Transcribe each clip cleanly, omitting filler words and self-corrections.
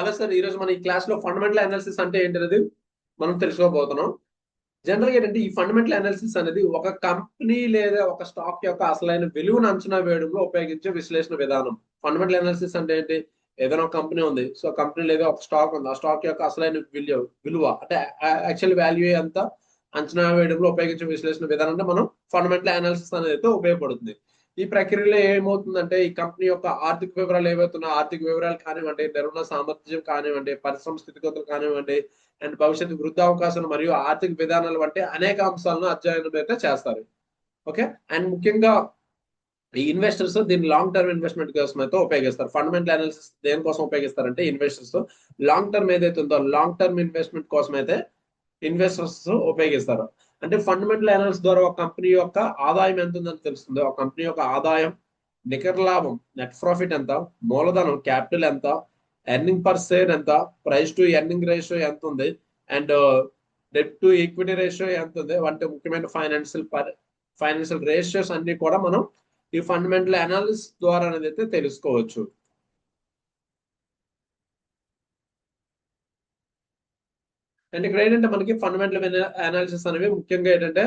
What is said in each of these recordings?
Hello sir, ఈ రోజు మన ఈ క్లాస్ లో ఫండమెంటల్ అనాలిసిస్ అంటే ఏంటనేది మనం తెలుసుకోబోతున్నాం. జనరల్ గా ఏంటంటే ఈ ఫండమెంటల్ అనాలిసిస్ అనేది ఒక కంపెనీ లేదా ఒక స్టాక్ యొక్క అసలైన విలువను అంచనా వేయడంలో ఉపయోగించే విశ్లేషణ విధానం. ఫండమెంటల్ అనాలిసిస్ అంటే ఏంటి? ఏదైనా ఒక కంపెనీ ఉంది, సో కంపెనీ లేదా ఒక స్టాక్ ఉంది, ఆ స్టాక్ యొక్క అసలైన విలువ అంటే యాక్చువల్ వాల్యూ ఎంత అంచనా వేయడంలో ఉపయోగించే విశ్లేషణ విధానం అంటే మనం ఫండమెంటల్ అనాలిసిస్ అనేది అయితే ఉపయోగపడుతుంది. ఈ ప్రక్రియలో ఏమవుతుందంటే ఈ కంపెనీ యొక్క ఆర్థిక వివరాలు ఏవైతున్నా ఆర్థిక వివరాలు కానివ్వండి, నిర్వహణ సామర్థ్యం కానివ్వండి, పరిశ్రమ స్థితిగతులు కానివ్వండి, అండ్ భవిష్యత్తు వృద్ధి అవకాశాలు మరియు ఆర్థిక విధానాలు వంటి అనేక అంశాలను అధ్యయనం అయితే చేస్తారు. ఓకే. అండ్ ముఖ్యంగా ఈ ఇన్వెస్టర్స్ దీన్ని లాంగ్ టర్మ్ ఇన్వెస్ట్మెంట్ కోసం అయితే ఉపయోగిస్తారు. ఫండమెంటల్ అనాలిసిస్ దేనికోసం ఉపయోగిస్తారంటే ఇన్వెస్టర్స్ లాంగ్ టర్మ్ ఏదైతే ఉందో లాంగ్ టర్మ్ ఇన్వెస్ట్మెంట్ కోసం అయితే ఇన్వెస్టర్స్ ఉపయోగిస్తారు. అంటే ఫండమెంటల్ అనాలిసిస్ ద్వారా ఒక కంపెనీ యొక్క ఆదాయం ఎంత ఉందని తెలుస్తుంది. ఒక కంపెనీ యొక్క ఆదాయం, నికర లాభం, నెట్ ప్రాఫిట్ ఎంత, మూలధనం క్యాపిటల్ ఎంత, ఎర్నింగ్ పర్ షేర్ ఎంత, ప్రైస్ టు ఎర్నింగ్ రేషియో ఎంత ఉంది, and debt to equity ratio ఎంత ఉంది వంటి ముఖ్యమైన ఫైనాన్షియల్ రేషియోస్ అన్ని కూడా మనం ఈ ఫండమెంటల్ అనాలిసిస్ ద్వారా అనేది అయితే తెలుసుకోవచ్చు. అండ్ ఇక్కడ ఏంటంటే మనకి ఫండమెంటల్ అనాలిసిస్ అనేవి ముఖ్యంగా ఏంటంటే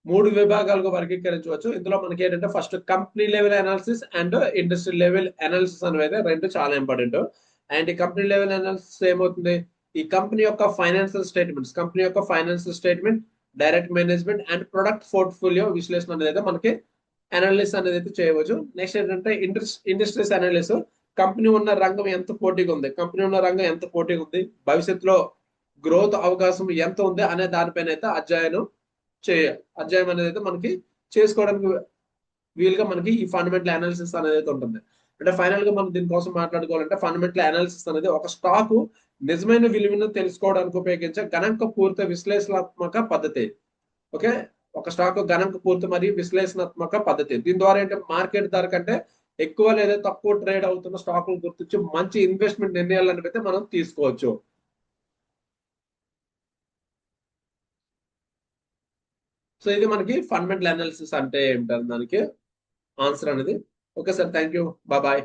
3 విభాగాలుగా వర్గీకరించవచ్చు. ఇందులో మనకి ఏంటంటే first company level analysis and industry level analysis అనేవి రెండు చాలా ఇంపార్టెంట్. అండ్ ఈ కంపెనీ లెవెల్ అనాలిసిస్ ఏమవుతుంది? ఈ కంపెనీ యొక్క financial statement, direct management and product portfolio విశ్లేషణ అనేది మనకి అనాలిసిస్ అనేది అయితే చేయవచ్చు. నెక్స్ట్ ఏంటంటే ఇండస్ట్రీస్ అనాలిసిస్, కంపెనీ ఉన్న రంగం ఎంత పోటీగా ఉంది, భవిష్యత్తులో గ్రోత్ అవకాశం ఎంత ఉంది అనే దానిపైన అయితే అధ్యాయం అనేది అయితే మనకి చేసుకోవడానికి వీలుగా మనకి ఈ ఫండమెంటల్ అనాలిసిస్ అనేది అయితే ఉంటుంది. అంటే ఫైనల్ గా మనం దీనికోసం మాట్లాడుకోవాలంటే ఫండమెంటల్ అనాలిసిస్ అనేది ఒక స్టాక్ నిజమైన విలువను తెలుసుకోవడానికి ఉపయోగించే గణాంక పూర్తి విశ్లేషణాత్మక పద్ధతి. ఓకే. ఒక స్టాక్ గణాంక పూర్తి మరియు విశ్లేషణాత్మక పద్ధతి. దీని ద్వారా ఏంటంటే మార్కెట్ ధర కంటే ఎక్కువ లేదా తక్కువ ట్రేడ్ అవుతున్న స్టాకులు గుర్తించి మంచి ఇన్వెస్ట్మెంట్ నిర్ణయాలను అయితే మనం తీసుకోవచ్చు. సో ఇది మనకి ఫండమెంటల్ అనాలిసిస్ అంటే ఏంటని దానికి ఆన్సర్ అనేది. Okay sir, thank you, bye.